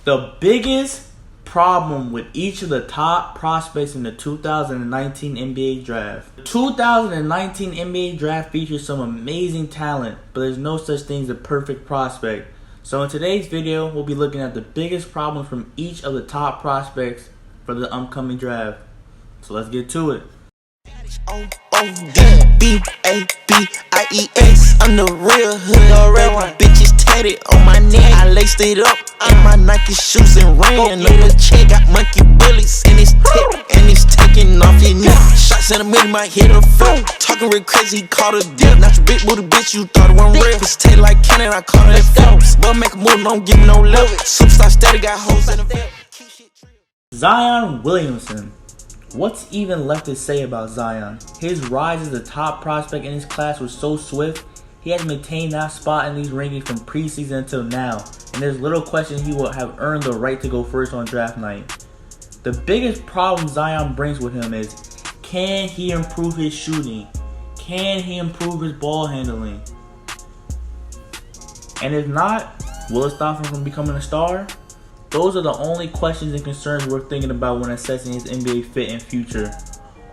The biggest problem with each of the top prospects in the 2019 NBA draft. The 2019 NBA draft features some amazing talent, but there's no such thing as a perfect prospect. So in today's video, we'll be looking at the biggest problems from each of the top prospects for the upcoming draft. So let's get to it. D-B-A-B-I-E-S, I'm the real hood, already. Bitches tatted on my neck, I laced it up in my Nike shoes and ran. Another check, got monkey willies and it's tip, and it's taking off your knee. Shots in the middle, might hit a foot. Talking real crazy, he caught a dip. Not your big booty bitch, you thought it wasn't real. It's tail like cannon, I caught it at Phelps. But make a move, don't give me no love. Superstar steady, got hoes in the vet. Zion Williamson. What's even left to say about Zion? His rise as the top prospect in his class was so swift, he has maintained that spot in these rankings from preseason until now, and there's little question he will have earned the right to go first on draft night. The biggest problem Zion brings with him is, can he improve his shooting? Can he improve his ball handling? And if not, will it stop him from becoming a star? Those are the only questions and concerns we're thinking about when assessing his NBA fit and future.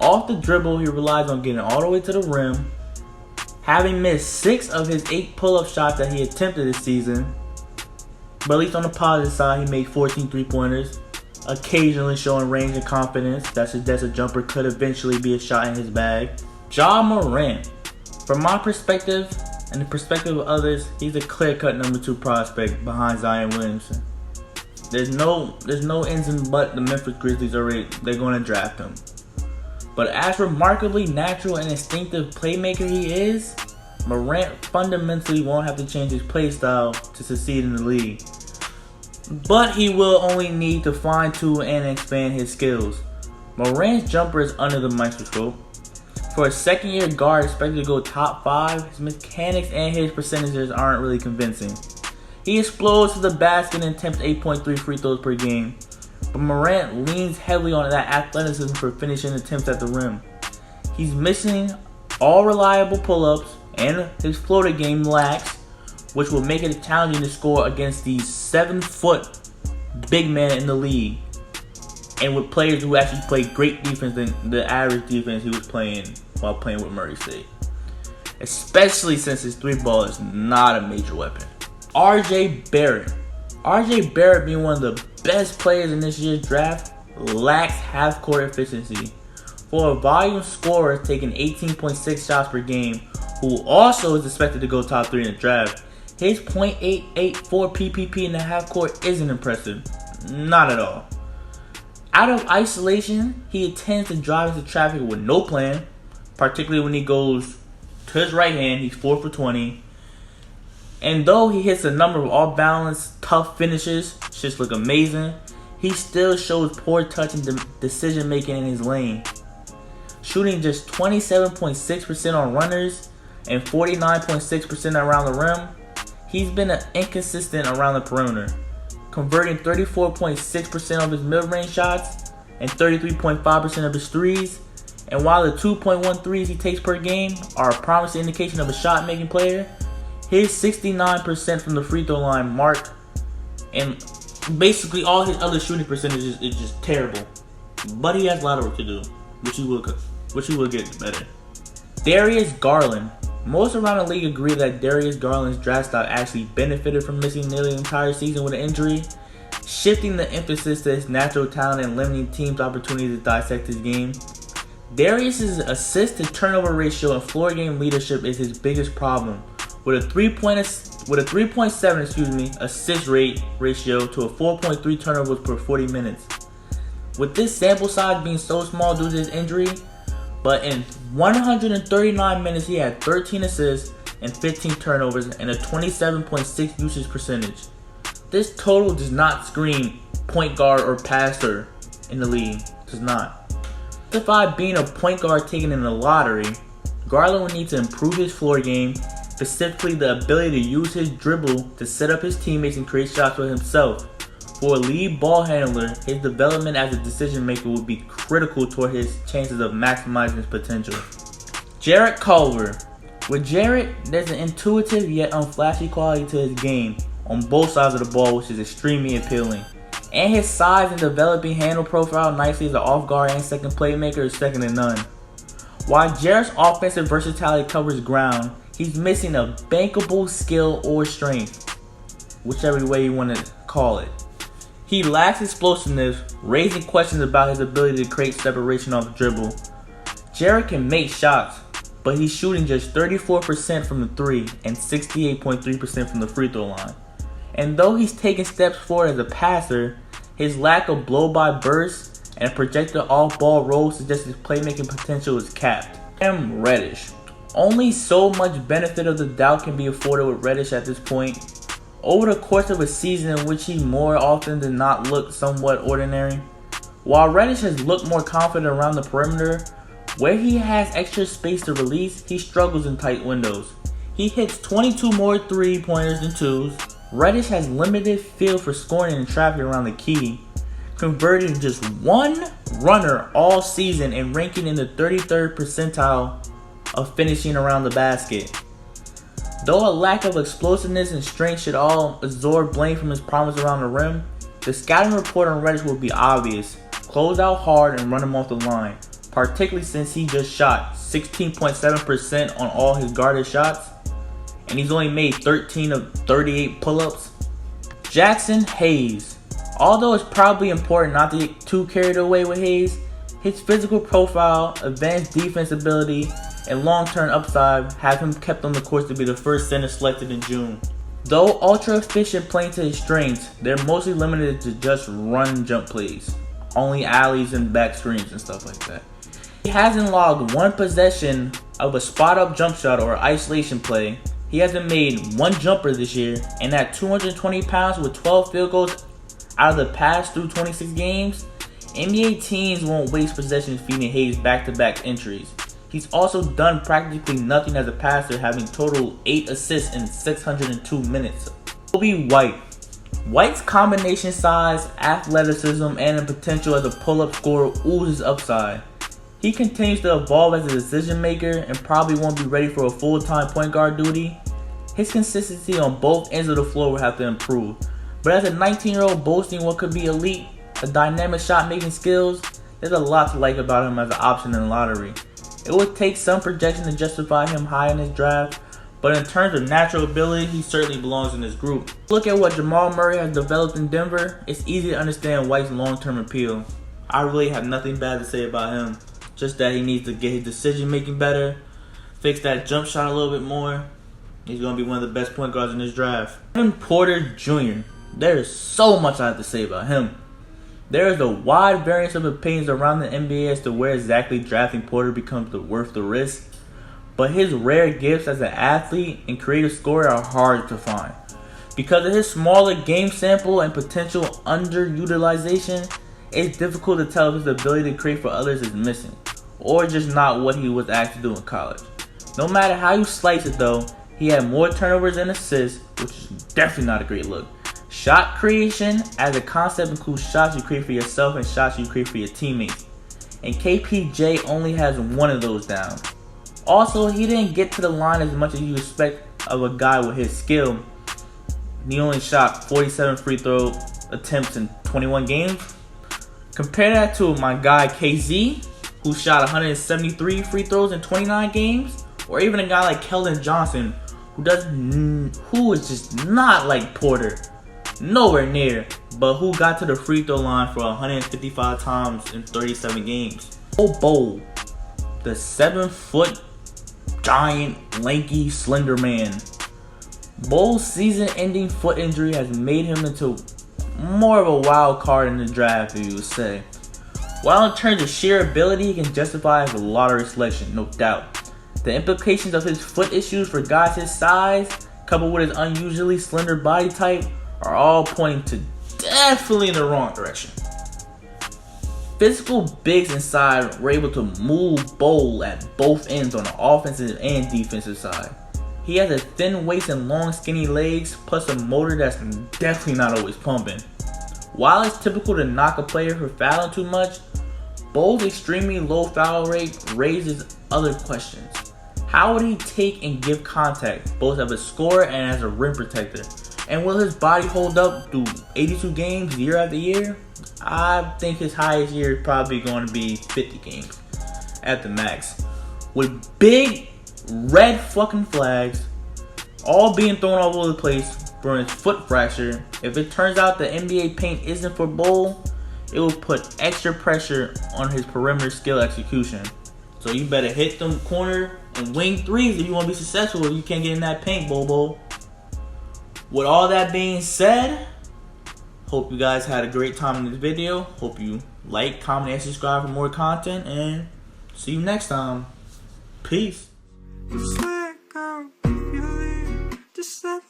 Off the dribble, he relies on getting all the way to the rim, having missed 6 of his 8 pull-up shots that he attempted this season, but at least on the positive side, he made 14 3-pointers, occasionally showing range and confidence that suggests a jumper could eventually be a shot in his bag. Ja Morant. From my perspective, and the perspective of others, he's a clear-cut number 2 prospect behind Zion Williamson. There's no ins and buts. The Memphis Grizzlies they're going to draft him. But as remarkably natural and instinctive playmaker he is, Morant fundamentally won't have to change his play style to succeed in the league. But he will only need to fine-tune and expand his skills. Morant's jumper is under the microscope. For a second-year guard expected to go top 5, his mechanics and his percentages aren't really convincing. He explodes to the basket and attempts 8.3 free throws per game, but Morant leans heavily on that athleticism for finishing attempts at the rim. He's missing all reliable pull-ups, and his floater game lacks, which will make it challenging to score against these 7-foot big men in the league, and with players who actually play great defense than the average defense he was playing while playing with Murray State. Especially since his 3-ball is not a major weapon. RJ Barrett. RJ Barrett, being one of the best players in this year's draft, lacks half-court efficiency. For a volume scorer taking 18.6 shots per game, who also is expected to go top 3 in the draft, his .884 PPP in the half-court isn't impressive. Not at all. Out of isolation, he tends to drive into traffic with no plan, particularly when he goes to his right hand. He's 4 for 20. And though he hits a number of off-balance, tough finishes, just look amazing, he still shows poor touch and decision-making in his lane. Shooting just 27.6% on runners and 49.6% around the rim, he's been inconsistent around the perimeter, converting 34.6% of his mid-range shots and 33.5% of his threes. And while the 2.1 threes he takes per game are a promising indication of a shot-making player, his 69% from the free throw line mark and basically all his other shooting percentages is just terrible. But he has a lot of work to do, which he will get better. Darius Garland. Most around the league agree that Darius Garland's draft stock actually benefited from missing nearly the entire season with an injury, shifting the emphasis to his natural talent and limiting teams' opportunities to dissect his game. Darius's assist to turnover ratio and floor game leadership is his biggest problem, with a 3.7 assist rate ratio to a 4.3 turnovers per 40 minutes. With this sample size being so small due to his injury, but in 139 minutes he had 13 assists and 15 turnovers and a 27.6 usage percentage. This total does not scream point guard or passer in the league. It does not. Justified being a point guard taken in the lottery, Garland will need to improve his floor game, specifically the ability to use his dribble to set up his teammates and create shots for himself. For a lead ball handler, his development as a decision maker will be critical toward his chances of maximizing his potential. Jarrett Culver. With Jarrett, there's an intuitive yet unflashy quality to his game on both sides of the ball, which is extremely appealing. And his size and developing handle profile nicely as an off-guard and second playmaker is second to none. While Jarrett's offensive versatility covers ground, he's missing a bankable skill or strength, whichever way you want to call it. He lacks explosiveness, raising questions about his ability to create separation off the dribble. Jarrett can make shots, but he's shooting just 34% from the 3 and 68.3% from the free throw line. And though he's taken steps forward as a passer, his lack of blow-by bursts and projected off-ball rolls suggests his playmaking potential is capped. And Reddish. Only so much benefit of the doubt can be afforded with Reddish at this point. Over the course of a season in which he more often than not looked somewhat ordinary, while Reddish has looked more confident around the perimeter, where he has extra space to release, he struggles in tight windows. He hits 22 more 3-pointers than 2s. Reddish has limited feel for scoring and traffic around the key, converting just one runner all season and ranking in the 33rd percentile of finishing around the basket. Though a lack of explosiveness and strength should all absorb blame from his problems around the rim, the scouting report on Reddish will be obvious. Close out hard and run him off the line, particularly since he just shot 16.7% on all his guarded shots, and he's only made 13 of 38 pull-ups. Jackson Hayes. Although it's probably important not to get too carried away with Hayes, his physical profile, advanced defense ability, and long-term upside have him kept on the course to be the first center selected in June. Though ultra-efficient playing to his strengths, they're mostly limited to just run jump plays, only alleys and back screens and stuff like that. He hasn't logged one possession of a spot-up jump shot or isolation play. He hasn't made one jumper this year, and at 220 pounds with 12 field goals out of the past through 26 games, NBA teams won't waste possessions feeding Hayes back-to-back entries. He's also done practically nothing as a passer, having total 8 assists in 602 minutes. Kobe White. White's combination size, athleticism, and the potential as a pull-up scorer oozes upside. He continues to evolve as a decision maker and probably won't be ready for a full-time point guard duty. His consistency on both ends of the floor will have to improve. But as a 19-year-old boasting what could be elite, a dynamic shot-making skills, there's a lot to like about him as an option in the lottery. It would take some projection to justify him high in this draft, but in terms of natural ability, he certainly belongs in this group. Look at what Jamal Murray has developed in Denver. It's easy to understand White's long-term appeal. I really have nothing bad to say about him. Just that he needs to get his decision making better, fix that jump shot a little bit more. He's going to be one of the best point guards in this draft. Kevin Porter Jr. There is so much I have to say about him. There is a wide variance of opinions around the NBA as to where exactly drafting Porter becomes worth the risk. But his rare gifts as an athlete and creative scorer are hard to find. Because of his smaller game sample and potential underutilization, it's difficult to tell if his ability to create for others is missing, or just not what he was asked to do in college. No matter how you slice it though, he had more turnovers and assists, which is definitely not a great look. Shot creation as a concept includes shots you create for yourself and shots you create for your teammates. And KPJ only has one of those down. Also, he didn't get to the line as much as you expect of a guy with his skill. He only shot 47 free throw attempts in 21 games. Compare that to my guy KZ, who shot 173 free throws in 29 games. Or even a guy like Keldon Johnson, who is just not like Porter. Nowhere near, but who got to the free throw line for 155 times in 37 games. Bol, the 7-foot giant, lanky, slender man. Bol's season-ending foot injury has made him into more of a wild card in the draft, if you would say. While in terms of sheer ability, he can justify as a lottery selection, no doubt. The implications of his foot issues for guys his size, coupled with his unusually slender body type, are all pointing to definitely in the wrong direction. Physical bigs inside were able to move Bol at both ends on the offensive and defensive side. He has a thin waist and long skinny legs, plus a motor that's definitely not always pumping. While it's typical to knock a player for fouling too much, Bol's extremely low foul rate raises other questions. How would he take and give contact, both as a scorer and as a rim protector? And will his body hold up through 82 games year after year? I think his highest year is probably going to be 50 games at the max. With big red fucking flags all being thrown all over the place for his foot fracture. If it turns out the NBA paint isn't for Bull, it will put extra pressure on his perimeter skill execution. So you better hit them corner and wing threes if you want to be successful. If you can't get in that paint, Bobo. With all that being said, hope you guys had a great time in this video. Hope you like, comment, and subscribe for more content. And see you next time. Peace. Just let go, if you leave, just let